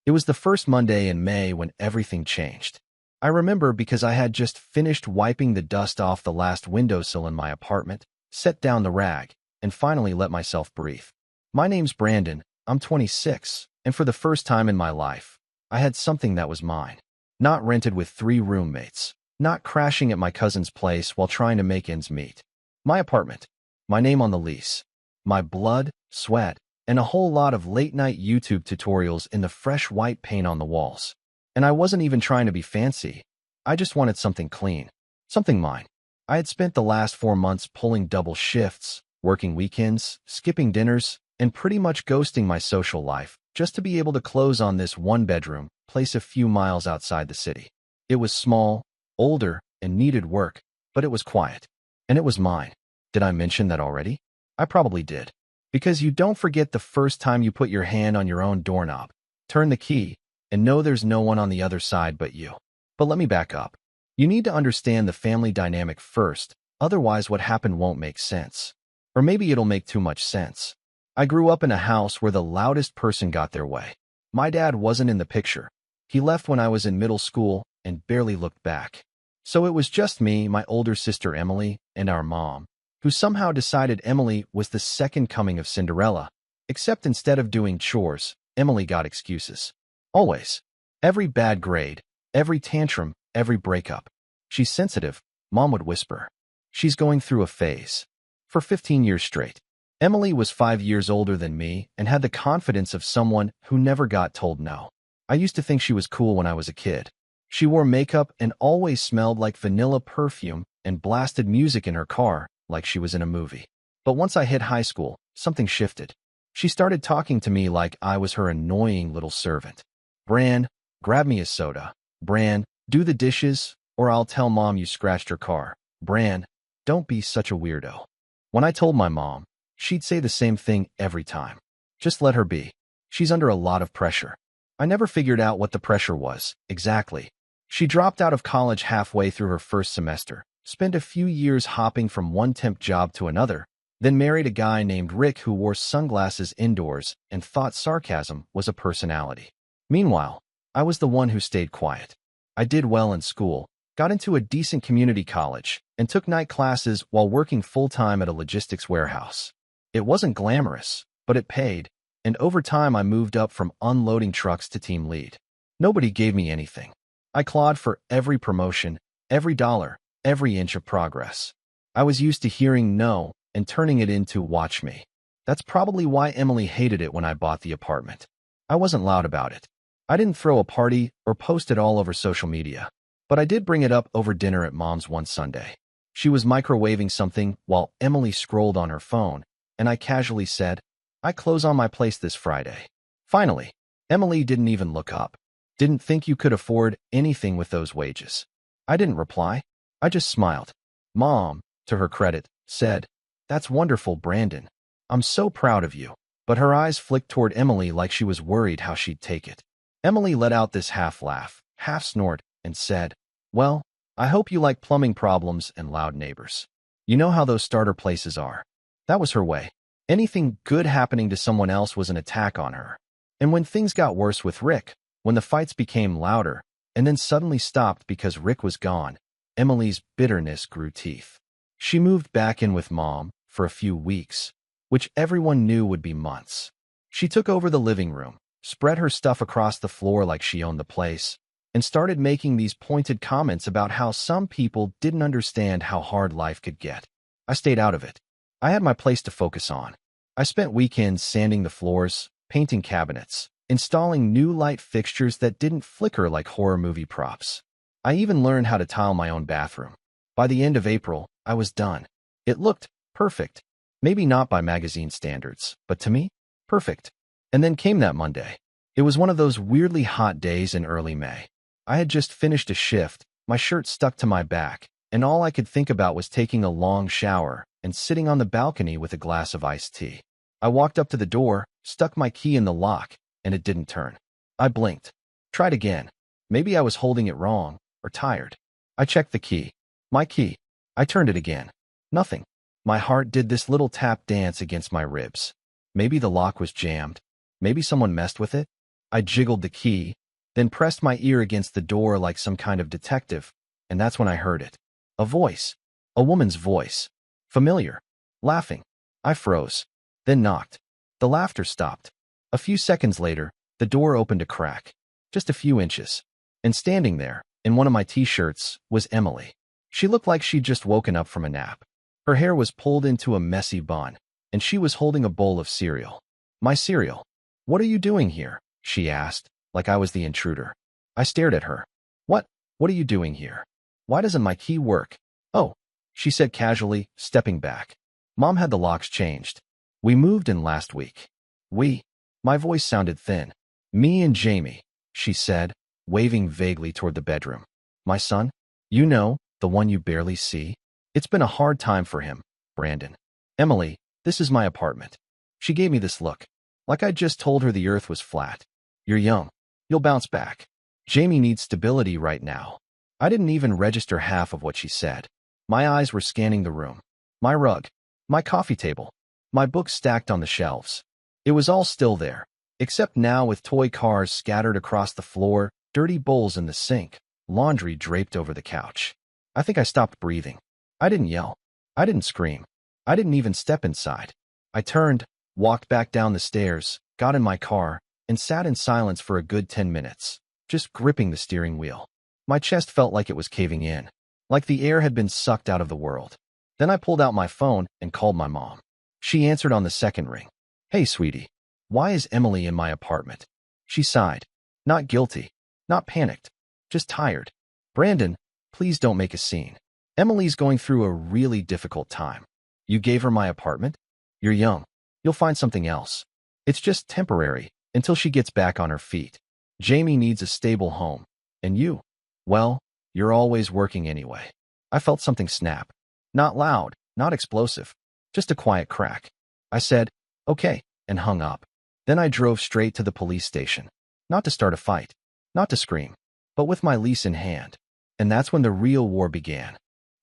It was the first Monday in May when everything changed. I remember because I had just finished wiping the dust off the last windowsill in my apartment, set down the rag, and finally let myself breathe. My name's Brandon, I'm 26, and for the first time in my life, I had something that was mine. Not rented with 3 roommates, not crashing at my cousin's place while trying to make ends meet. My apartment, my name on the lease, my blood, sweat, and a whole lot of late-night YouTube tutorials in the fresh white paint on the walls. And I wasn't even trying to be fancy. I just wanted something clean, something mine. I had spent the last 4 months pulling double shifts, working weekends, skipping dinners, and pretty much ghosting my social life just to be able to close on this one-bedroom place a few miles outside the city. It was small, older, and needed work, but it was quiet. And it was mine. Did I mention that already? I probably did. Because you don't forget the first time you put your hand on your own doorknob, turn the key, and know there's no one on the other side but you. But let me back up. You need to understand the family dynamic first, otherwise what happened won't make sense. Or maybe it'll make too much sense. I grew up in a house where the loudest person got their way. My dad wasn't in the picture. He left when I was in middle school and barely looked back. So it was just me, my older sister Emily, and our mom, who somehow decided Emily was the second coming of Cinderella. Except instead of doing chores, Emily got excuses. Always. Every bad grade, every tantrum, every breakup. She's sensitive, Mom would whisper. She's going through a phase. For 15 years straight. Emily was 5 years older than me and had the confidence of someone who never got told no. I used to think she was cool when I was a kid. She wore makeup and always smelled like vanilla perfume and blasted music in her car like she was in a movie. But once I hit high school, something shifted. She started talking to me like I was her annoying little servant. Bran, grab me a soda. Bran, do the dishes, or I'll tell Mom you scratched her car. Bran, don't be such a weirdo. When I told my mom, she'd say the same thing every time. Just let her be. She's under a lot of pressure. I never figured out what the pressure was, exactly. She dropped out of college halfway through her first semester, spent a few years hopping from one temp job to another, then married a guy named Rick who wore sunglasses indoors and thought sarcasm was a personality. Meanwhile, I was the one who stayed quiet. I did well in school, got into a decent community college, and took night classes while working full-time at a logistics warehouse. It wasn't glamorous, but it paid, and over time I moved up from unloading trucks to team lead. Nobody gave me anything. I clawed for every promotion, every dollar, every inch of progress. I was used to hearing no and turning it into watch me. That's probably why Emily hated it when I bought the apartment. I wasn't loud about it. I didn't throw a party or post it all over social media, but I did bring it up over dinner at Mom's one Sunday. She was microwaving something while Emily scrolled on her phone, and I casually said, I close on my place this Friday. Finally, Emily didn't even look up. Didn't think you could afford anything with those wages. I didn't reply. I just smiled. Mom, to her credit, said, That's wonderful, Brandon. I'm so proud of you. But her eyes flicked toward Emily like she was worried how she'd take it. Emily let out this half laugh, half snort, and said, Well, I hope you like plumbing problems and loud neighbors. You know how those starter places are. That was her way. Anything good happening to someone else was an attack on her. And when things got worse with Rick, when the fights became louder, and then suddenly stopped because Rick was gone, Emily's bitterness grew teeth. She moved back in with Mom for a few weeks, which everyone knew would be months. She took over the living room, spread her stuff across the floor like she owned the place, and started making these pointed comments about how some people didn't understand how hard life could get. I stayed out of it. I had my place to focus on. I spent weekends sanding the floors, painting cabinets, installing new light fixtures that didn't flicker like horror movie props. I even learned how to tile my own bathroom. By the end of April, I was done. It looked perfect. Maybe not by magazine standards, but to me, perfect. And then came that Monday. It was one of those weirdly hot days in early May. I had just finished a shift, my shirt stuck to my back, and all I could think about was taking a long shower and sitting on the balcony with a glass of iced tea. I walked up to the door, stuck my key in the lock, and it didn't turn. I blinked. Tried again. Maybe I was holding it wrong, or tired. I checked the key. My key. I turned it again. Nothing. My heart did this little tap dance against my ribs. Maybe the lock was jammed. Maybe someone messed with it. I jiggled the key, then pressed my ear against the door like some kind of detective, and that's when I heard it. A voice. A woman's voice. Familiar. Laughing. I froze. Then knocked. The laughter stopped. A few seconds later, the door opened a crack. Just a few inches. And standing there, in one of my t-shirts, was Emily. She looked like she'd just woken up from a nap. Her hair was pulled into a messy bun, and she was holding a bowl of cereal. My cereal. "What are you doing here?" she asked, like I was the intruder. I stared at her. What are you doing here? Why doesn't my key work?" "Oh," she said casually, stepping back. "Mom had the locks changed. We moved in last week." "We?" My voice sounded thin. "Me and Jamie," she said, waving vaguely toward the bedroom. "My son? You know, the one you barely see? It's been a hard time for him, Brandon. Emily, this is my apartment." She gave me this look, like I'd just told her the earth was flat. "You're young. You'll bounce back. Jamie needs stability right now." I didn't even register half of what she said. My eyes were scanning the room. My rug. My coffee table. My books stacked on the shelves. It was all still there, except now with toy cars scattered across the floor, dirty bowls in the sink, laundry draped over the couch. I think I stopped breathing. I didn't yell. I didn't scream. I didn't even step inside. I turned, walked back down the stairs, got in my car, and sat in silence for a good 10 minutes, just gripping the steering wheel. My chest felt like it was caving in, like the air had been sucked out of the world. Then I pulled out my phone and called my mom. She answered on the second ring. "Hey, sweetie. Why is Emily in my apartment?" She sighed. Not guilty. Not panicked. Just tired. "Brandon, please don't make a scene. Emily's going through a really difficult time. You gave her my apartment? You're young. You'll find something else. It's just temporary, until she gets back on her feet. Jamie needs a stable home. And you? Well, you're always working anyway." I felt something snap. Not loud, not explosive. Just a quiet crack. I said, "Okay," and hung up. Then I drove straight to the police station. Not to start a fight. Not to scream. But with my lease in hand. And that's when the real war began.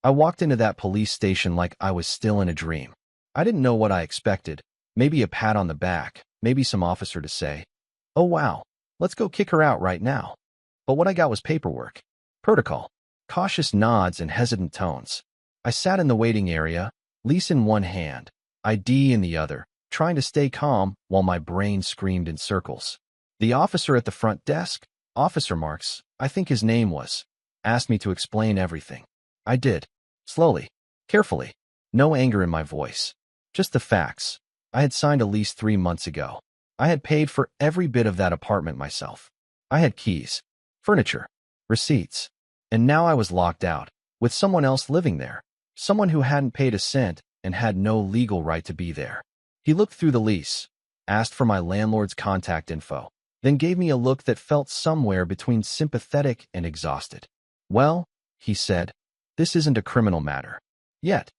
I walked into that police station like I was still in a dream. I didn't know what I expected. Maybe a pat on the back. Maybe some officer to say, "Oh wow, let's go kick her out right now." But what I got was paperwork. Protocol. Cautious nods and hesitant tones. I sat in the waiting area, lease in one hand, ID in the other, trying to stay calm while my brain screamed in circles. The officer at the front desk, Officer Marks, I think his name was, asked me to explain everything. I did. Slowly. Carefully. No anger in my voice. Just the facts. I had signed a lease 3 months ago. I had paid for every bit of that apartment myself. I had keys, furniture, receipts. And now I was locked out, with someone else living there. Someone who hadn't paid a cent and had no legal right to be there. He looked through the lease, asked for my landlord's contact info, then gave me a look that felt somewhere between sympathetic and exhausted. "Well," he said, "this isn't a criminal matter. Yet.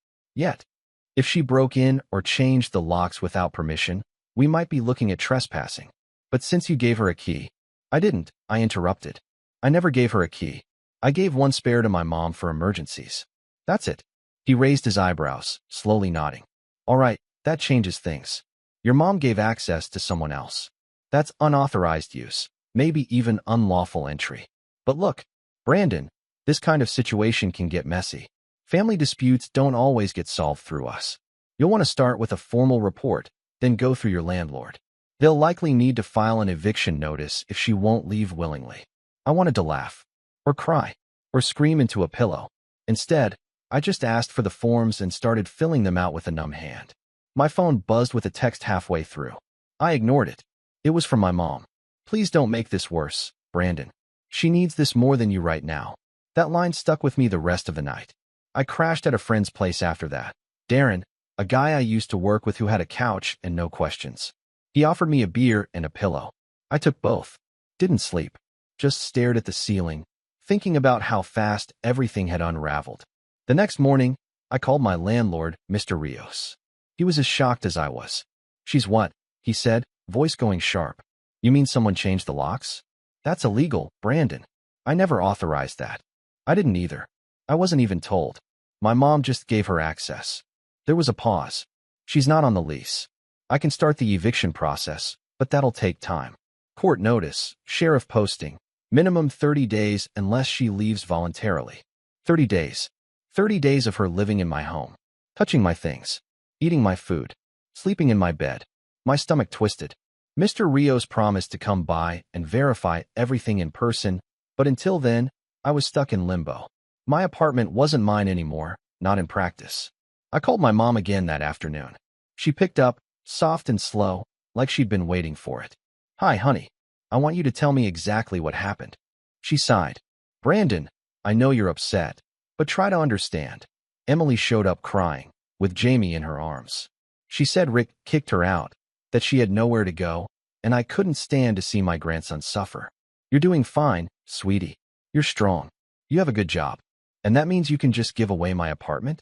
If she broke in or changed the locks without permission, we might be looking at trespassing. But since you gave her a key—" "I didn't," I interrupted. "I never gave her a key. I gave one spare to my mom for emergencies. That's it." He raised his eyebrows, slowly nodding. "All right, that changes things. Your mom gave access to someone else. That's unauthorized use, maybe even unlawful entry. But look, Brandon, this kind of situation can get messy. Family disputes don't always get solved through us. You'll want to start with a formal report, then go through your landlord. They'll likely need to file an eviction notice if she won't leave willingly." I wanted to laugh, or cry, or scream into a pillow. Instead, I just asked for the forms and started filling them out with a numb hand. My phone buzzed with a text halfway through. I ignored it. It was from my mom. "Please don't make this worse, Brandon. She needs this more than you right now." That line stuck with me the rest of the night. I crashed at a friend's place after that. Darren, a guy I used to work with who had a couch and no questions. He offered me a beer and a pillow. I took both. Didn't sleep. Just stared at the ceiling, thinking about how fast everything had unraveled. The next morning, I called my landlord, Mr. Rios. He was as shocked as I was. "She's what?" he said, voice going sharp. "You mean someone changed the locks? That's illegal, Brandon. I never authorized that." I didn't either. I wasn't even told. My mom just gave her access. There was a pause. "She's not on the lease. I can start the eviction process, but that'll take time." Court notice, sheriff posting, minimum 30 days unless she leaves voluntarily. 30 days. 30 days of her living in my home, touching my things, eating my food, sleeping in my bed. My stomach twisted. Mr. Rios promised to come by and verify everything in person, but until then, I was stuck in limbo. My apartment wasn't mine anymore, not in practice. I called my mom again that afternoon. She picked up, soft and slow, like she'd been waiting for it. "Hi, honey. I want you to tell me exactly what happened." She sighed. "Brandon, I know you're upset, but try to understand." Emily showed up crying, with Jamie in her arms. She said Rick kicked her out, that she had nowhere to go, and I couldn't stand to see my grandson suffer. "You're doing fine, sweetie. You're strong. You have a good job. And that means you can just give away my apartment?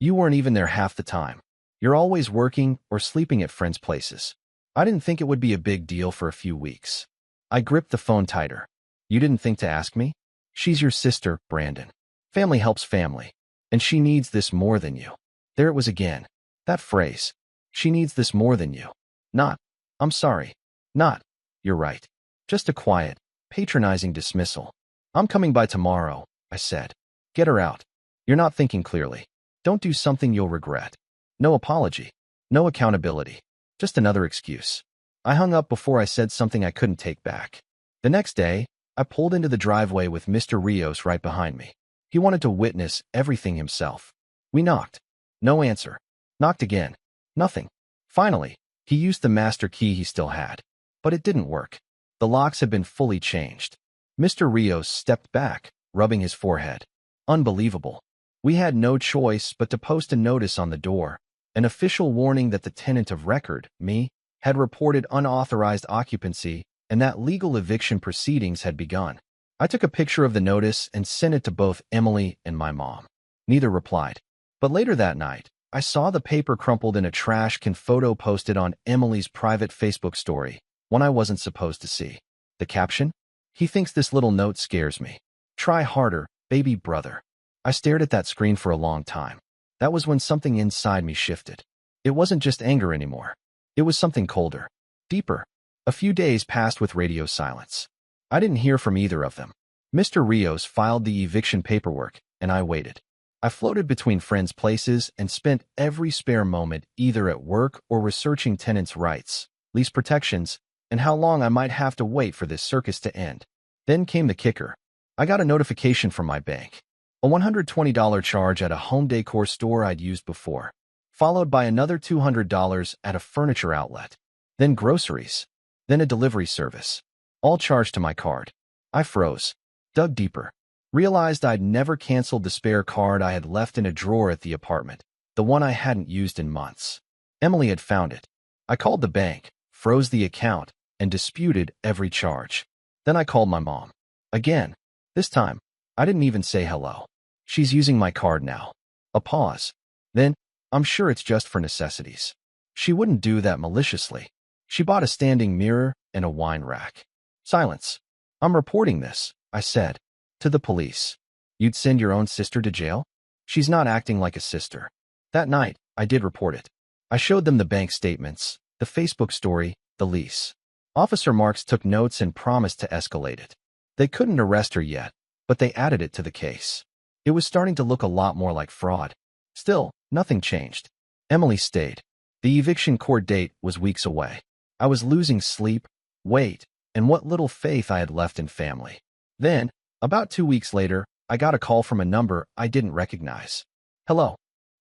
You weren't even there half the time. You're always working or sleeping at friends' places. I didn't think it would be a big deal for a few weeks." I gripped the phone tighter. "You didn't think to ask me? She's your sister, Brandon. Family helps family. And she needs this more than you." There it was again. That phrase. She needs this more than you. Not, "I'm sorry." Not, "You're right." Just a quiet, patronizing dismissal. "I'm coming by tomorrow," I said. "Get her out. You're not thinking clearly. Don't do something you'll regret." No apology. No accountability. Just another excuse. I hung up before I said something I couldn't take back. The next day, I pulled into the driveway with Mr. Rios right behind me. He wanted to witness everything himself. We knocked. No answer. Knocked again. Nothing. Finally, he used the master key he still had. But it didn't work. The locks had been fully changed. Mr. Rios stepped back, rubbing his forehead. Unbelievable. We had no choice but to post a notice on the door, an official warning that the tenant of record, me, had reported unauthorized occupancy and that legal eviction proceedings had begun. I took a picture of the notice and sent it to both Emily and my mom. Neither replied. But later that night, I saw the paper crumpled in a trash can photo posted on Emily's private Facebook story, one I wasn't supposed to see. The caption? "He thinks this little note scares me. Try harder, baby brother." I stared at that screen for a long time. That was when something inside me shifted. It wasn't just anger anymore. It was something colder, deeper. A few days passed with radio silence. I didn't hear from either of them. Mr. Rios filed the eviction paperwork, and I waited. I floated between friends' places and spent every spare moment either at work or researching tenants' rights, lease protections, and how long I might have to wait for this circus to end. Then came the kicker. I got a notification from my bank. A $120 charge at a home decor store I'd used before, followed by another $200 at a furniture outlet, then groceries, then a delivery service, all charged to my card. I froze, dug deeper, realized I'd never canceled the spare card I had left in a drawer at the apartment, the one I hadn't used in months. Emily had found it. I called the bank, froze the account, and disputed every charge. Then I called my mom. Again. This time, I didn't even say hello. "She's using my card now." A pause. Then, "I'm sure it's just for necessities." She wouldn't do that maliciously. She bought a standing mirror and a wine rack. Silence. "I'm reporting this," I said. "To the police." "You'd send your own sister to jail?" "She's not acting like a sister." That night, I did report it. I showed them the bank statements, the Facebook story, the lease. Officer Marks took notes and promised to escalate it. They couldn't arrest her yet, but they added it to the case. It was starting to look a lot more like fraud. Still, nothing changed. Emily stayed. The eviction court date was weeks away. I was losing sleep, weight, and what little faith I had left in family. Then, about 2 weeks later, I got a call from a number I didn't recognize. "Hello.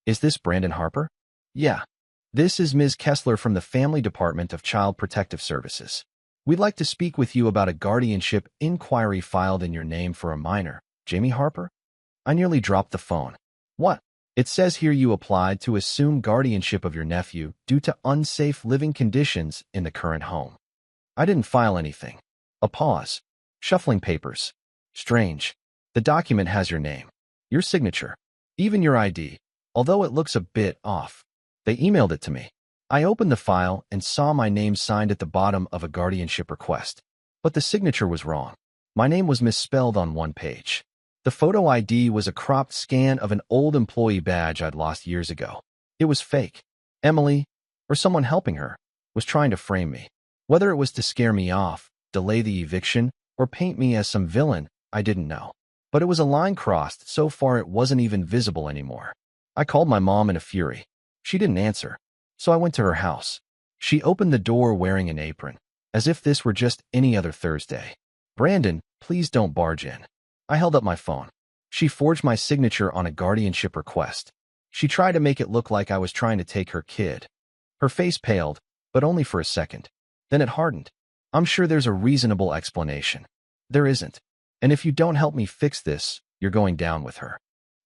Is this Brandon Harper?" "Yeah. This is Ms. Kessler from the Family Department of Child Protective Services. We'd like to speak with you about a guardianship inquiry filed in your name for a minor, Jamie Harper." I nearly dropped the phone. "What?" "It says here you applied to assume guardianship of your nephew due to unsafe living conditions in the current home." I didn't file anything. A pause. Shuffling papers. Strange. The document has your name, your signature, even your ID, although it looks a bit off. They emailed it to me. I opened the file and saw my name signed at the bottom of a guardianship request. But the signature was wrong. My name was misspelled on one page. The photo ID was a cropped scan of an old employee badge I'd lost years ago. It was fake. Emily, or someone helping her, was trying to frame me. Whether it was to scare me off delay the eviction, or paint me as some villain I didn't know. But it was a line crossed so far it wasn't even visible anymore. I called my mom in a fury. She didn't answer, so I went to her house. She opened the door wearing an apron, as if this were just any other Thursday. "Brandon, please don't barge in." I held up my phone. She forged my signature on a guardianship request. She tried to make it look like I was trying to take her kid. Her face paled, but only for a second. Then it hardened. "I'm sure there's a reasonable explanation." "There isn't. And if you don't help me fix this, you're going down with her."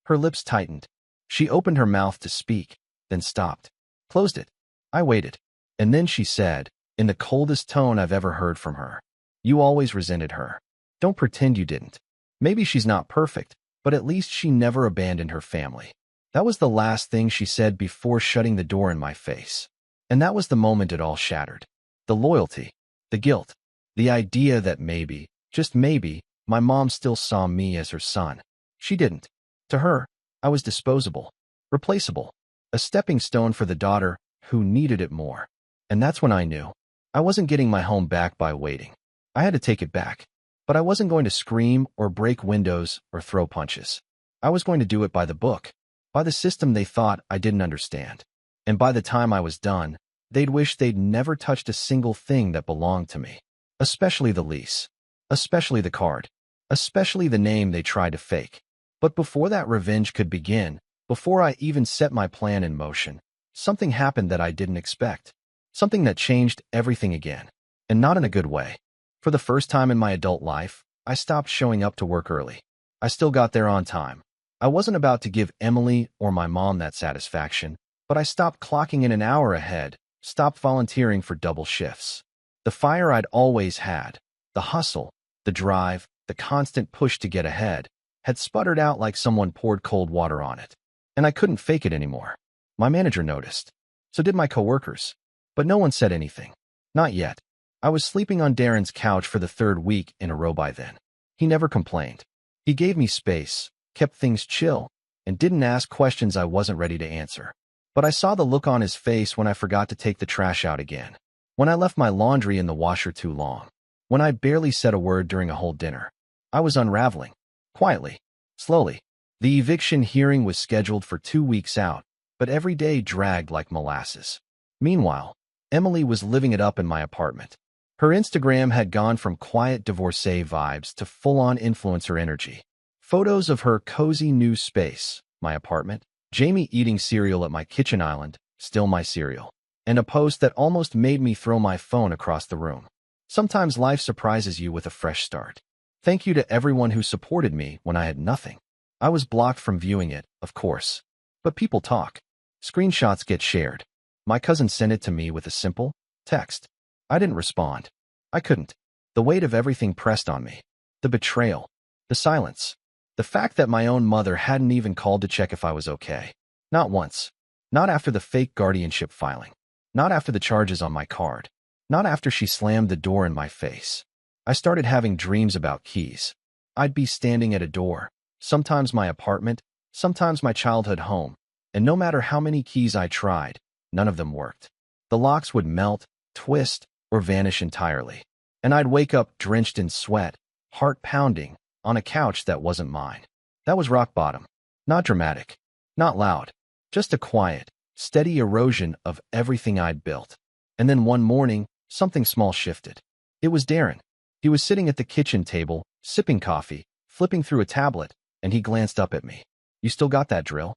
Her lips tightened. She opened her mouth to speak, then stopped. Closed it. I waited. And then she said, in the coldest tone I've ever heard from her, "You always resented her. Don't pretend you didn't. Maybe she's not perfect, but at least she never abandoned her family." That was the last thing she said before shutting the door in my face. And that was the moment it all shattered. The loyalty, the guilt, the idea that maybe, just maybe, my mom still saw me as her son. She didn't. To her, I was disposable, replaceable, a stepping stone for the daughter who needed it more. And that's when I knew I wasn't getting my home back by waiting. I had to take it back. But I wasn't going to scream or break windows or throw punches. I was going to do it by the book, by the system they thought I didn't understand. And by the time I was done, they'd wish they'd never touched a single thing that belonged to me. Especially the lease. Especially the card. Especially the name they tried to fake. But before that revenge could begin, before I even set my plan in motion, something happened that I didn't expect. Something that changed everything again. And not in a good way. For the first time in my adult life, I stopped showing up to work early. I still got there on time. I wasn't about to give Emily or my mom that satisfaction, but I stopped clocking in an hour ahead, stopped volunteering for double shifts. The fire I'd always had, the hustle, the drive, the constant push to get ahead, had sputtered out like someone poured cold water on it. And I couldn't fake it anymore. My manager noticed. So did my coworkers. But no one said anything. Not yet. I was sleeping on Darren's couch for the third week in a row by then. He never complained. He gave me space, kept things chill, and didn't ask questions I wasn't ready to answer. But I saw the look on his face when I forgot to take the trash out again. When I left my laundry in the washer too long. When I barely said a word during a whole dinner. I was unraveling. Quietly. Slowly. The eviction hearing was scheduled for 2 weeks out, but every day dragged like molasses. Meanwhile, Emily was living it up in my apartment. Her Instagram had gone from quiet divorcee vibes to full-on influencer energy. Photos of her cozy new space, my apartment, Jamie eating cereal at my kitchen island, still my cereal, and a post that almost made me throw my phone across the room. Sometimes life surprises you with a fresh start. Thank you to everyone who supported me when I had nothing. I was blocked from viewing it, of course. But people talk. Screenshots get shared. My cousin sent it to me with a simple text. I didn't respond. I couldn't. The weight of everything pressed on me. The betrayal. The silence. The fact that my own mother hadn't even called to check if I was okay. Not once. Not after the fake guardianship filing. Not after the charges on my card. Not after she slammed the door in my face. I started having dreams about keys. I'd be standing at a door, sometimes my apartment, sometimes my childhood home, and no matter how many keys I tried, none of them worked. The locks would melt, twist, or vanish entirely. And I'd wake up drenched in sweat, heart pounding, on a couch that wasn't mine. That was rock bottom. Not dramatic. Not loud. Just a quiet, steady erosion of everything I'd built. And then one morning, something small shifted. It was Darren. He was sitting at the kitchen table, sipping coffee, flipping through a tablet, and he glanced up at me. "You still got that drill?"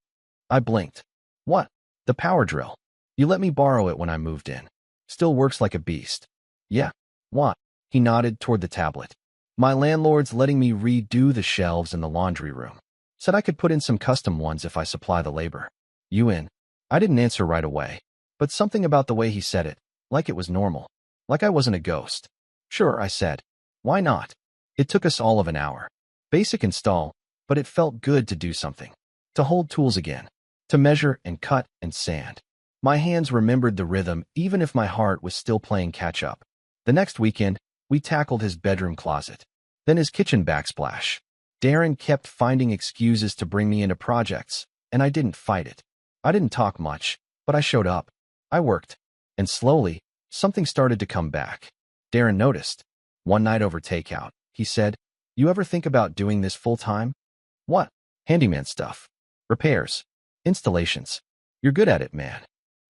I blinked. "What?" "The power drill. You let me borrow it when I moved in. Still works like a beast." "Yeah." "What?" He nodded toward the tablet. "My landlord's letting me redo the shelves in the laundry room. Said I could put in some custom ones if I supply the labor." "You in?" I didn't answer right away, but something about the way he said it, like it was normal, like I wasn't a ghost. "Sure," I said. "Why not?" It took us all of an hour. Basic install, but it felt good to do something. To hold tools again. To measure and cut and sand. My hands remembered the rhythm even if my heart was still playing catch-up. The next weekend, we tackled his bedroom closet. Then his kitchen backsplash. Darren kept finding excuses to bring me into projects, and I didn't fight it. I didn't talk much, but I showed up. I worked. And slowly, something started to come back. Darren noticed. One night over takeout, he said, "You ever think about doing this full-time?" "What?" "Handyman stuff. Repairs. Installations. You're good at it, man."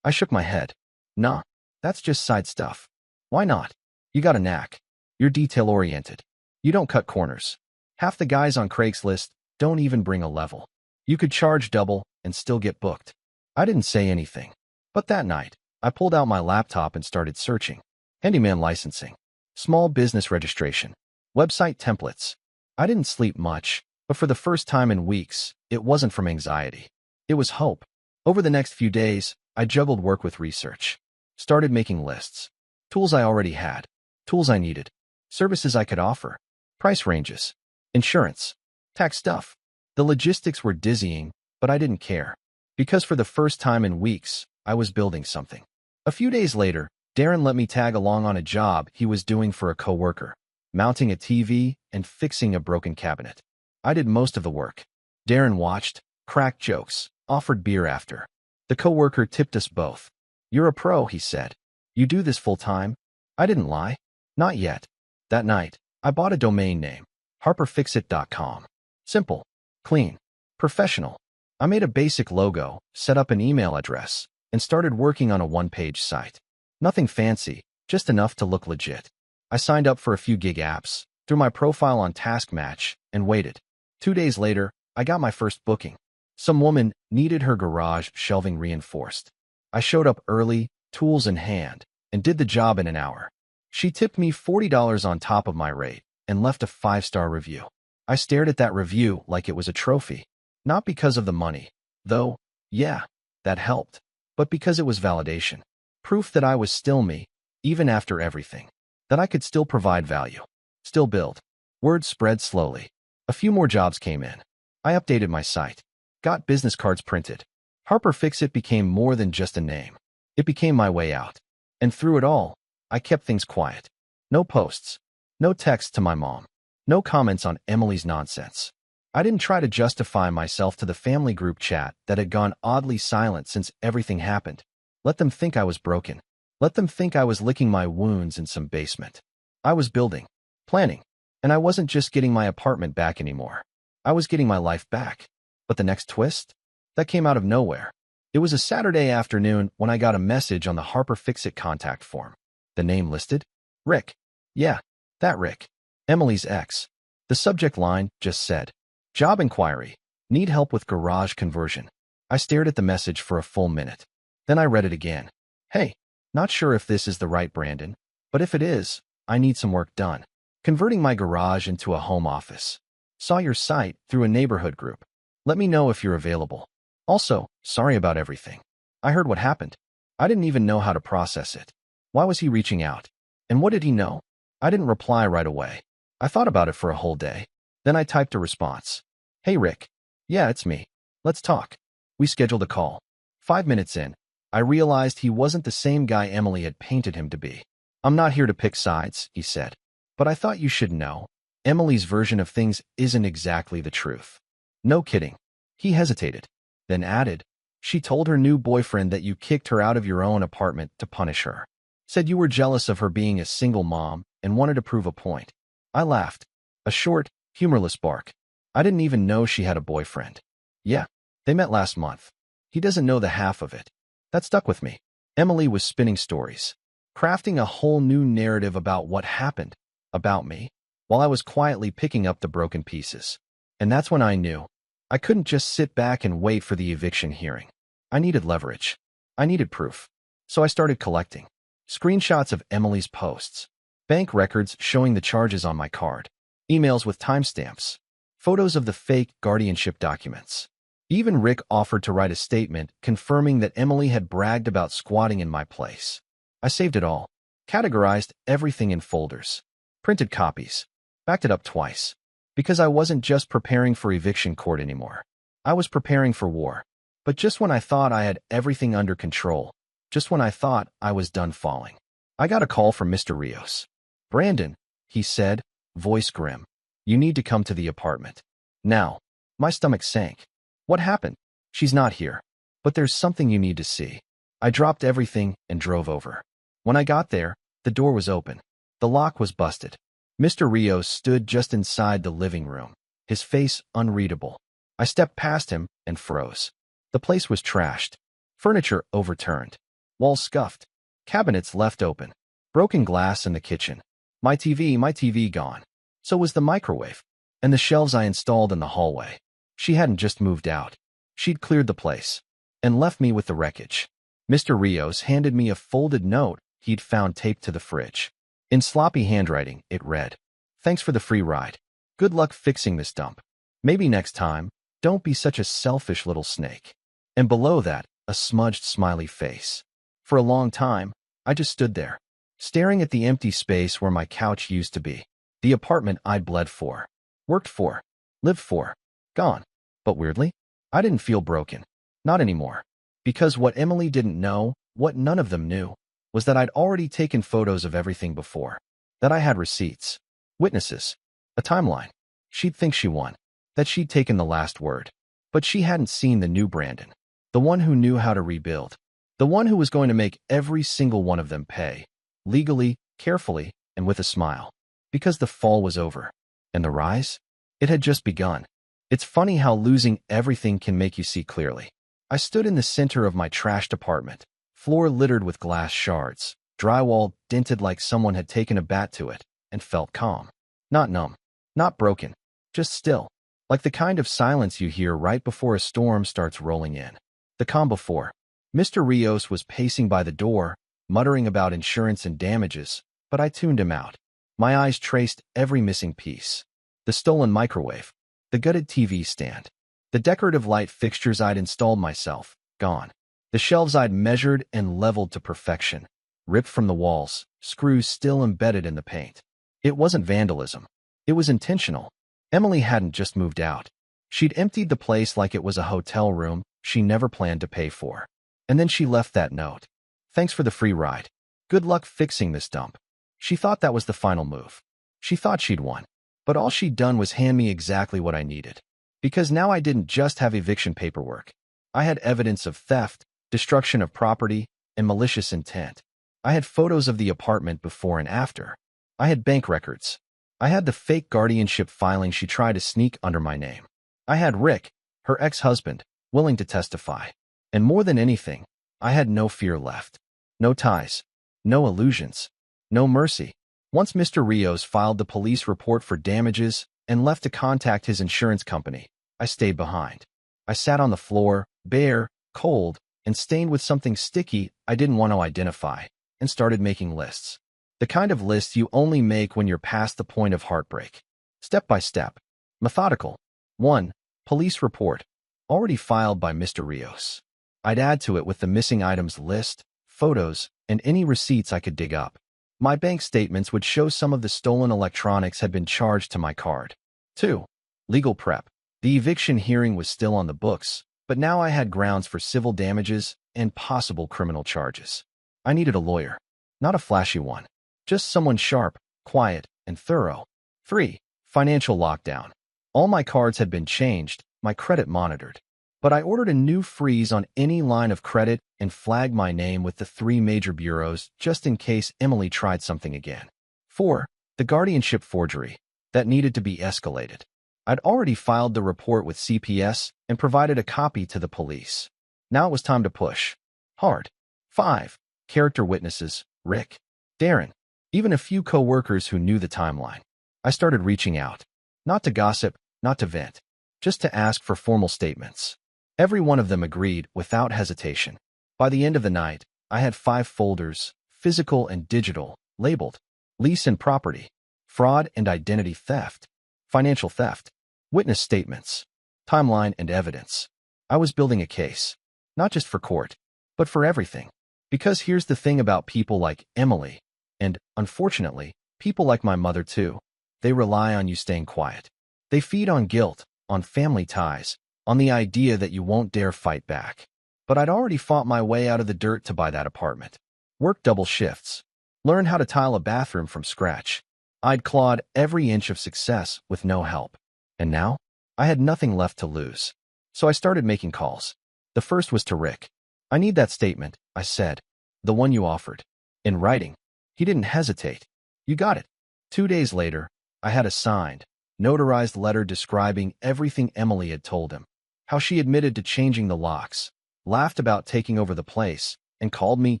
I shook my head. "Nah, that's just side stuff." "Why not? You got a knack. You're detail-oriented. You don't cut corners. Half the guys on Craigslist don't even bring a level. You could charge double and still get booked." I didn't say anything. But that night, I pulled out my laptop and started searching. Handyman licensing. Small business registration. Website templates. I didn't sleep much, but for the first time in weeks, it wasn't from anxiety. It was hope. Over the next few days, I juggled work with research. Started making lists. Tools I already had. Tools I needed. Services I could offer. Price ranges. Insurance. Tax stuff. The logistics were dizzying, but I didn't care. Because for the first time in weeks, I was building something. A few days later, Darren let me tag along on a job he was doing for a coworker, mounting a TV and fixing a broken cabinet. I did most of the work. Darren watched, cracked jokes, offered beer after. The coworker tipped us both. "You're a pro," he said. "You do this full-time?" I didn't lie. Not yet. That night, I bought a domain name, harperfixit.com. Simple, clean, professional. I made a basic logo, set up an email address, and started working on a one-page site. Nothing fancy, just enough to look legit. I signed up for a few gig apps, threw my profile on Task Match, and waited. 2 days later, I got my first booking. Some woman needed her garage shelving reinforced. I showed up early, tools in hand, and did the job in an hour. She tipped me $40 on top of my rate and left a 5-star review. I stared at that review like it was a trophy. Not because of the money, though, yeah, that helped, but because it was validation. Proof that I was still me, even after everything. That I could still provide value. Still build. Word spread slowly. A few more jobs came in. I updated my site. Got business cards printed. Harper Fixit became more than just a name. It became my way out. And through it all, I kept things quiet. No posts. No texts to my mom. No comments on Emily's nonsense. I didn't try to justify myself to the family group chat that had gone oddly silent since everything happened. Let them think I was broken. Let them think I was licking my wounds in some basement. I was building, planning, and I wasn't just getting my apartment back anymore. I was getting my life back. But the next twist? That came out of nowhere. It was a Saturday afternoon when I got a message on the Harper Fixit contact form. The name listed? Rick. Yeah, that Rick. Emily's ex. The subject line just said, "Job inquiry. Need help with garage conversion." I stared at the message for a full minute. Then I read it again. "Hey, not sure if this is the right Brandon, but if it is, I need some work done. Converting my garage into a home office. Saw your site through a neighborhood group. Let me know if you're available. Also, sorry about everything. I heard what happened. I didn't even know how to process it. Why was he reaching out? And what did he know?" I didn't reply right away. I thought about it for a whole day. Then I typed a response. "Hey, Rick. Yeah, it's me. Let's talk." We scheduled a call. 5 minutes in, I realized he wasn't the same guy Emily had painted him to be. "I'm not here to pick sides," he said. "But I thought you should know. Emily's version of things isn't exactly the truth." "No kidding." He hesitated, then added, "She told her new boyfriend that you kicked her out of your own apartment to punish her. Said you were jealous of her being a single mom and wanted to prove a point." I laughed. A short, humorless bark. I didn't even know she had a boyfriend. "Yeah, they met last month. He doesn't know the half of it." That stuck with me. Emily was spinning stories, crafting a whole new narrative about what happened, about me, while I was quietly picking up the broken pieces. And that's when I knew. I couldn't just sit back and wait for the eviction hearing. I needed leverage. I needed proof. So I started collecting. Screenshots of Emily's posts. Bank records showing the charges on my card. Emails with timestamps. Photos of the fake guardianship documents. Even Rick offered to write a statement confirming that Emily had bragged about squatting in my place. I saved it all. Categorized everything in folders. Printed copies. Backed it up twice. Because I wasn't just preparing for eviction court anymore. I was preparing for war. But just when I thought I had everything under control, just when I thought I was done falling, I got a call from Mr. Rios. "Brandon," he said, voice grim. "You need to come to the apartment. Now." My stomach sank. "What happened?" "She's not here. But there's something you need to see." I dropped everything and drove over. When I got there, the door was open. The lock was busted. Mr. Rios stood just inside the living room, his face unreadable. I stepped past him and froze. The place was trashed. Furniture overturned. Walls scuffed. Cabinets left open. Broken glass in the kitchen. My TV gone. So was the microwave. And the shelves I installed in the hallway. She hadn't just moved out. She'd cleared the place and left me with the wreckage. Mr. Rios handed me a folded note he'd found taped to the fridge. In sloppy handwriting, it read, "Thanks for the free ride. Good luck fixing this dump. Maybe next time, don't be such a selfish little snake." And below that, a smudged smiley face. For a long time, I just stood there, staring at the empty space where my couch used to be. The apartment I'd bled for, worked for, lived for, gone. But weirdly, I didn't feel broken. Not anymore. Because what Emily didn't know, what none of them knew, was that I'd already taken photos of everything before. That I had receipts, witnesses, a timeline. She'd think she won. That she'd taken the last word. But she hadn't seen the new Brandon. The one who knew how to rebuild. The one who was going to make every single one of them pay. Legally, carefully, and with a smile. Because the fall was over. And the rise? It had just begun. It's funny how losing everything can make you see clearly. I stood in the center of my trashed apartment. Floor littered with glass shards. Drywall dented like someone had taken a bat to it. And felt calm. Not numb. Not broken. Just still. Like the kind of silence you hear right before a storm starts rolling in. The calm before. Mr. Rios was pacing by the door, muttering about insurance and damages, but I tuned him out. My eyes traced every missing piece. The stolen microwave. The gutted TV stand. The decorative light fixtures I'd installed myself. Gone. The shelves I'd measured and leveled to perfection. Ripped from the walls, screws still embedded in the paint. It wasn't vandalism. It was intentional. Emily hadn't just moved out. She'd emptied the place like it was a hotel room she never planned to pay for. And then she left that note. "Thanks for the free ride. Good luck fixing this dump." She thought that was the final move. She thought she'd won. But all she'd done was hand me exactly what I needed. Because now I didn't just have eviction paperwork. I had evidence of theft, destruction of property, and malicious intent. I had photos of the apartment before and after. I had bank records. I had the fake guardianship filing she tried to sneak under my name. I had Rick, her ex-husband, willing to testify. And more than anything, I had no fear left. No ties. No illusions. No mercy. Once Mr. Rios filed the police report for damages and left to contact his insurance company, I stayed behind. I sat on the floor, bare, cold, and stained with something sticky I didn't want to identify, and started making lists. The kind of lists you only make when you're past the point of heartbreak. Step by step. Methodical. 1. Police report. Already filed by Mr. Rios. I'd add to it with the missing items list, photos, and any receipts I could dig up. My bank statements would show some of the stolen electronics had been charged to my card. 2. Legal prep. The eviction hearing was still on the books, but now I had grounds for civil damages and possible criminal charges. I needed a lawyer. Not a flashy one. Just someone sharp, quiet, and thorough. 3. Financial lockdown. All my cards had been changed, my credit monitored. But I ordered a new freeze on any line of credit and flagged my name with the 3 major bureaus just in case Emily tried something again. 4. The guardianship forgery. That needed to be escalated. I'd already filed the report with CPS and provided a copy to the police. Now it was time to push. Hard. 5. Character witnesses. Rick. Darren. Even a few co-workers who knew the timeline. I started reaching out. Not to gossip, not to vent. Just to ask for formal statements. Every one of them agreed without hesitation. By the end of the night, I had 5 folders, physical and digital, labeled lease and property, fraud and identity theft, financial theft, witness statements, timeline and evidence. I was building a case, not just for court, but for everything. Because here's the thing about people like Emily, and, unfortunately, people like my mother too. They rely on you staying quiet. They feed on guilt, on family ties, on the idea that you won't dare fight back. But I'd already fought my way out of the dirt to buy that apartment. Worked double shifts. Learned how to tile a bathroom from scratch. I'd clawed every inch of success with no help. And now, I had nothing left to lose. So I started making calls. The first was to Rick. "I need that statement," I said. "The one you offered. In writing." He didn't hesitate. "You got it." 2 days later, I had a signed, notarized letter describing everything Emily had told him, how she admitted to changing the locks, laughed about taking over the place, and called me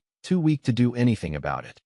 too weak to do anything about it.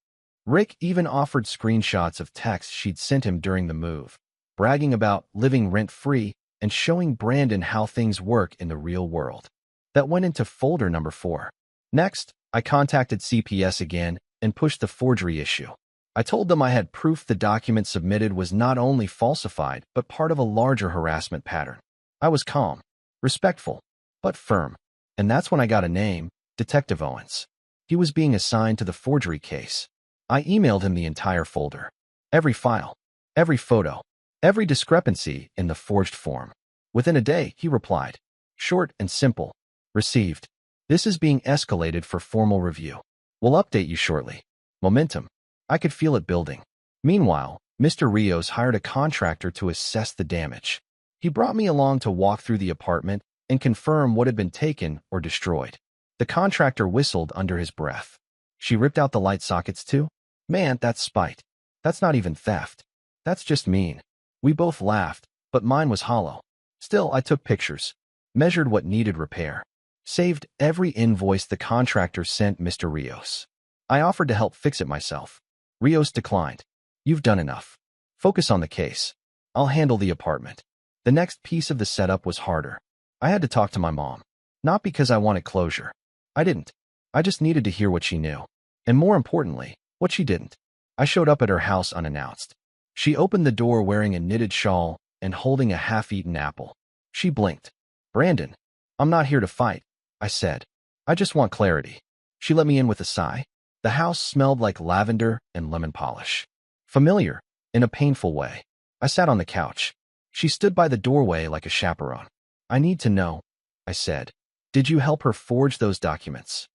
Rick even offered screenshots of texts she'd sent him during the move, bragging about living rent-free and showing Brandon how things work in the real world. That went into folder number 4. Next, I contacted CPS again and pushed the forgery issue. I told them I had proof the document submitted was not only falsified but part of a larger harassment pattern. I was calm, respectful, but firm. And that's when I got a name, Detective Owens. He was being assigned to the forgery case. I emailed him the entire folder, every file, every photo, every discrepancy in the forged form. Within a day, he replied, short and simple, received. This is being escalated for formal review. We'll update you shortly. Momentum. I could feel it building. Meanwhile, Mr. Rios hired a contractor to assess the damage. He brought me along to walk through the apartment and confirm what had been taken or destroyed. The contractor whistled under his breath. She ripped out the light sockets too? Man, that's spite. That's not even theft. That's just mean. We both laughed, but mine was hollow. Still, I took pictures, measured what needed repair, saved every invoice the contractor sent Mr. Rios. I offered to help fix it myself. Rios declined. You've done enough. Focus on the case. I'll handle the apartment. The next piece of the setup was harder. I had to talk to my mom. Not because I wanted closure. I didn't. I just needed to hear what she knew. And more importantly, what she didn't. I showed up at her house unannounced. She opened the door wearing a knitted shawl and holding a half-eaten apple. She blinked. Brandon, I'm not here to fight, I said. I just want clarity. She let me in with a sigh. The house smelled like lavender and lemon polish. Familiar, in a painful way. I sat on the couch. She stood by the doorway like a chaperone. I need to know, I said. Did you help her forge those documents?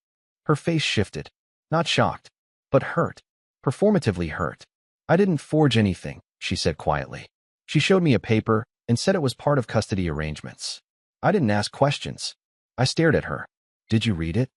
Her face shifted. Not shocked, but hurt. Performatively hurt. I didn't forge anything, she said quietly. She showed me a paper and said it was part of custody arrangements. I didn't ask questions. I stared at her. Did you read it?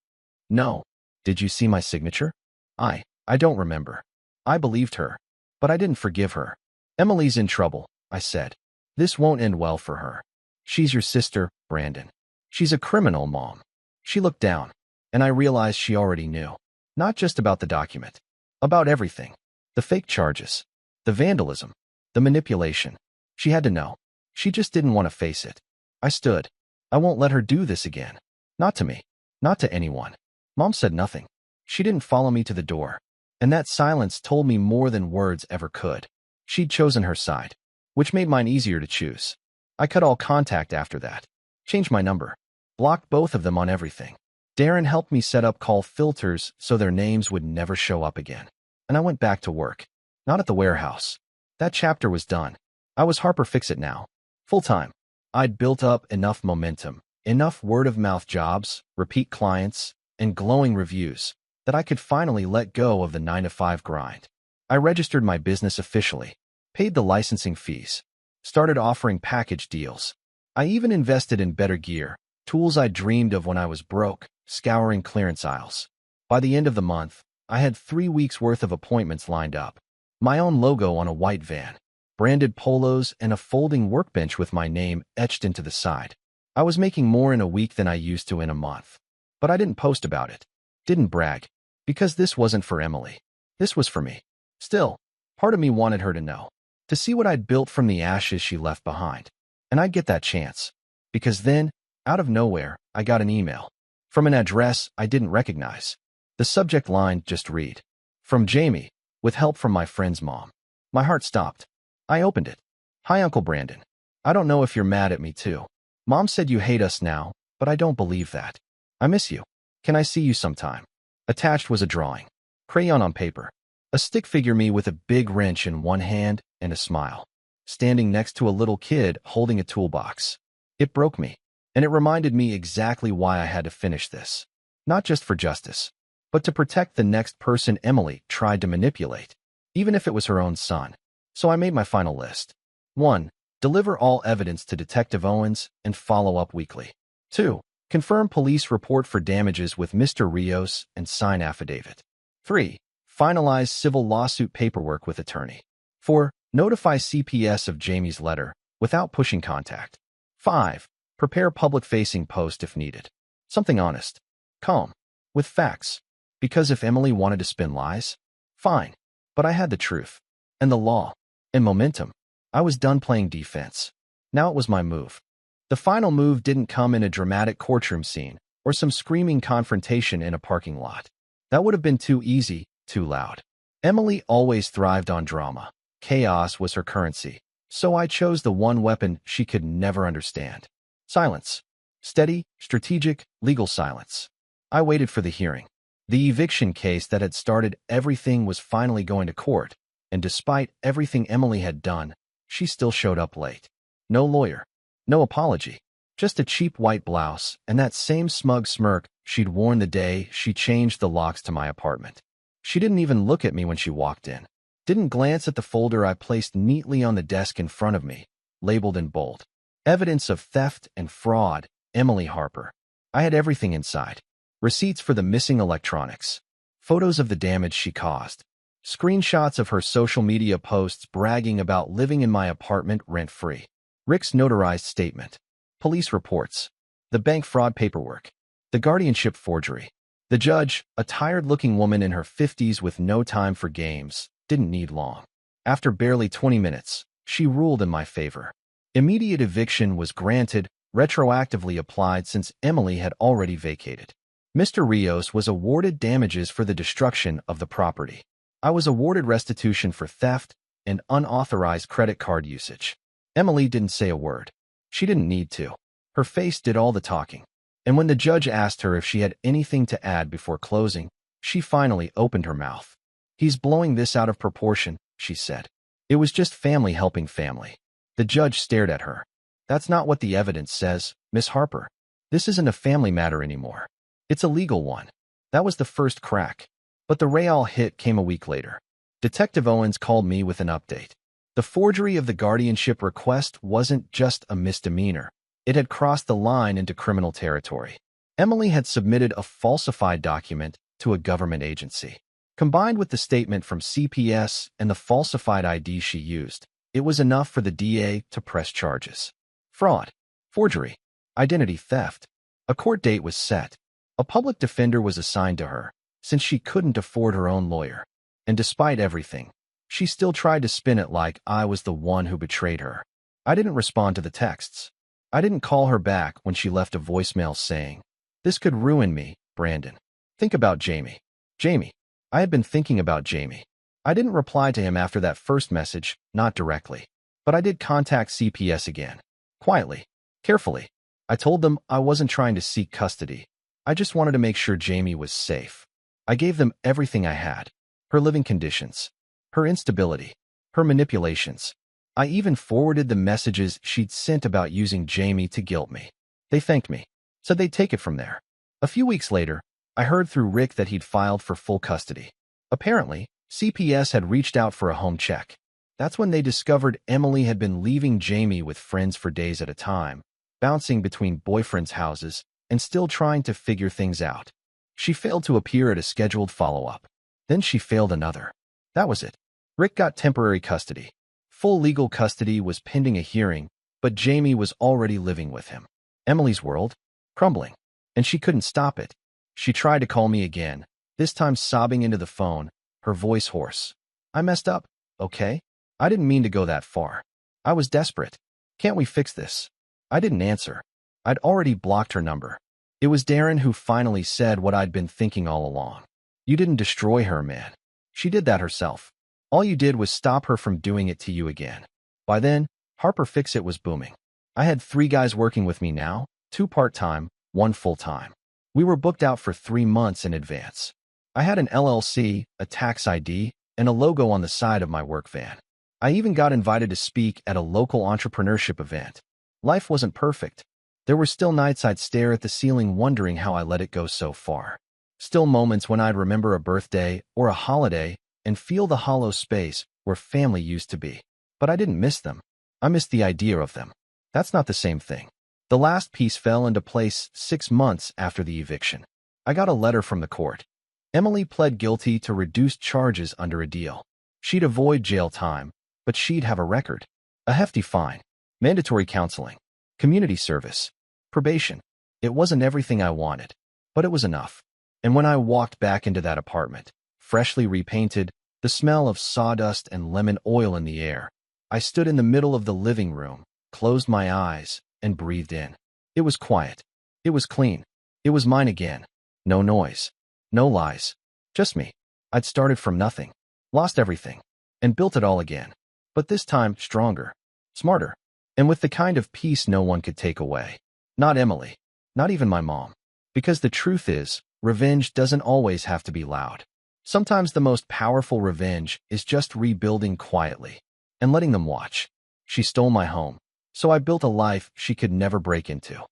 No. Did you see my signature? I don't remember. I believed her, but I didn't forgive her. Emily's in trouble, I said. This won't end well for her. She's your sister, Brandon. She's a criminal, Mom. She looked down, and I realized she already knew. Not just about the document. About everything. The fake charges. The vandalism. The manipulation. She had to know. She just didn't want to face it. I stood. I won't let her do this again. Not to me. Not to anyone. Mom said nothing. She didn't follow me to the door. And that silence told me more than words ever could. She'd chosen her side, which made mine easier to choose. I cut all contact after that. Changed my number. Blocked both of them on everything. Darren helped me set up call filters so their names would never show up again. And I went back to work. Not at the warehouse. That chapter was done. I was Harper Fix-It now. Full-time. I'd built up enough momentum, enough word-of-mouth jobs, repeat clients, and glowing reviews that I could finally let go of the 9-to-5 grind. I registered my business officially, paid the licensing fees, started offering package deals. I even invested in better gear, tools I dreamed of when I was broke, scouring clearance aisles. By the end of the month, I had 3 weeks' worth of appointments lined up. My own logo on a white van, branded polos, and a folding workbench with my name etched into the side. I was making more in a week than I used to in a month. But I didn't post about it. Didn't brag. Because this wasn't for Emily. This was for me. Still, part of me wanted her to know. To see what I'd built from the ashes she left behind. And I'd get that chance. Because then, out of nowhere, I got an email. From an address I didn't recognize. The subject line just read, "From Jamie, with help from my friend's mom." My heart stopped. I opened it. "Hi, Uncle Brandon. I don't know if you're mad at me too. Mom said you hate us now, but I don't believe that. I miss you. Can I see you sometime?" Attached was a drawing. Crayon on paper. A stick figure me with a big wrench in one hand and a smile. Standing next to a little kid holding a toolbox. It broke me. And it reminded me exactly why I had to finish this. Not just for justice, but to protect the next person Emily tried to manipulate, even if it was her own son. So I made my final list. 1. Deliver all evidence to Detective Owens and follow up weekly. 2. Confirm police report for damages with Mr. Rios and sign affidavit. 3. Finalize civil lawsuit paperwork with attorney. 4. Notify CPS of Jamie's letter without pushing contact. 5. Prepare public-facing post if needed. Something honest, calm, with facts. Because if Emily wanted to spin lies, fine. But I had the truth, and the law, and momentum. I was done playing defense. Now it was my move. The final move didn't come in a dramatic courtroom scene or some screaming confrontation in a parking lot. That would have been too easy, too loud. Emily always thrived on drama. Chaos was her currency. So I chose the one weapon she could never understand. Silence. Steady, strategic, legal silence. I waited for the hearing. The eviction case that had started everything was finally going to court, and despite everything Emily had done, she still showed up late. No lawyer. No apology. Just a cheap white blouse and that same smug smirk she'd worn the day she changed the locks to my apartment. She didn't even look at me when she walked in. Didn't glance at the folder I placed neatly on the desk in front of me, labeled in bold. Evidence of theft and fraud, Emily Harper. I had everything inside. Receipts for the missing electronics. Photos of the damage she caused. Screenshots of her social media posts bragging about living in my apartment rent-free. Rick's notarized statement. Police reports. The bank fraud paperwork. The guardianship forgery. The judge, a tired-looking woman in her 50s with no time for games, didn't need long. After barely 20 minutes, she ruled in my favor. Immediate eviction was granted, retroactively applied since Emily had already vacated. Mr. Rios was awarded damages for the destruction of the property. I was awarded restitution for theft and unauthorized credit card usage. Emily didn't say a word. She didn't need to. Her face did all the talking. And when the judge asked her if she had anything to add before closing, she finally opened her mouth. "He's blowing this out of proportion," she said. "It was just family helping family." The judge stared at her. "That's not what the evidence says, Miss Harper. This isn't a family matter anymore. It's a legal one." That was the first crack. But the real hit came a week later. Detective Owens called me with an update. The forgery of the guardianship request wasn't just a misdemeanor. It had crossed the line into criminal territory. Emily had submitted a falsified document to a government agency. Combined with the statement from CPS and the falsified ID she used, it was enough for the DA to press charges. Fraud, forgery, identity theft. A court date was set. A public defender was assigned to her, since she couldn't afford her own lawyer. And despite everything, she still tried to spin it like I was the one who betrayed her. I didn't respond to the texts. I didn't call her back when she left a voicemail saying, "This could ruin me, Brandon. Think about Jamie." Jamie. I had been thinking about Jamie. I didn't reply to him after that first message, not directly. But I did contact CPS again. Quietly. Carefully. I told them I wasn't trying to seek custody. I just wanted to make sure Jamie was safe. I gave them everything I had. Her living conditions. Her instability. Her manipulations. I even forwarded the messages she'd sent about using Jamie to guilt me. They thanked me. Said they'd take it from there. A few weeks later, I heard through Rick that he'd filed for full custody. Apparently, CPS had reached out for a home check. That's when they discovered Emily had been leaving Jamie with friends for days at a time, bouncing between boyfriends' houses, and still trying to figure things out. She failed to appear at a scheduled follow-up. Then she failed another. That was it. Rick got temporary custody. Full legal custody was pending a hearing, but Jamie was already living with him. Emily's world? Crumbling. And she couldn't stop it. She tried to call me again, this time sobbing into the phone, her voice hoarse. "I messed up, okay? I didn't mean to go that far. I was desperate. Can't we fix this?" I didn't answer. I'd already blocked her number. It was Darren who finally said what I'd been thinking all along. "You didn't destroy her, man. She did that herself. All you did was stop her from doing it to you again." By then, Harper Fix-It was booming. I had 3 guys working with me now, 2 part-time, 1 full-time. We were booked out for 3 months in advance. I had an LLC, a tax ID, and a logo on the side of my work van. I even got invited to speak at a local entrepreneurship event. Life wasn't perfect. There were still nights I'd stare at the ceiling wondering how I let it go so far. Still moments when I'd remember a birthday or a holiday and feel the hollow space where family used to be. But I didn't miss them. I missed the idea of them. That's not the same thing. The last piece fell into place 6 months after the eviction. I got a letter from the court. Emily pled guilty to reduced charges under a deal. She'd avoid jail time, but she'd have a record. A hefty fine, mandatory counseling, community service, probation. It wasn't everything I wanted, but it was enough. And when I walked back into that apartment, freshly repainted, the smell of sawdust and lemon oil in the air, I stood in the middle of the living room, closed my eyes, and breathed in. It was quiet. It was clean. It was mine again. No noise. No lies. Just me. I'd started from nothing, lost everything, and built it all again. But this time, stronger, smarter, and with the kind of peace no one could take away. Not Emily. Not even my mom. Because the truth is, revenge doesn't always have to be loud. Sometimes the most powerful revenge is just rebuilding quietly and letting them watch. She stole my home, so I built a life she could never break into.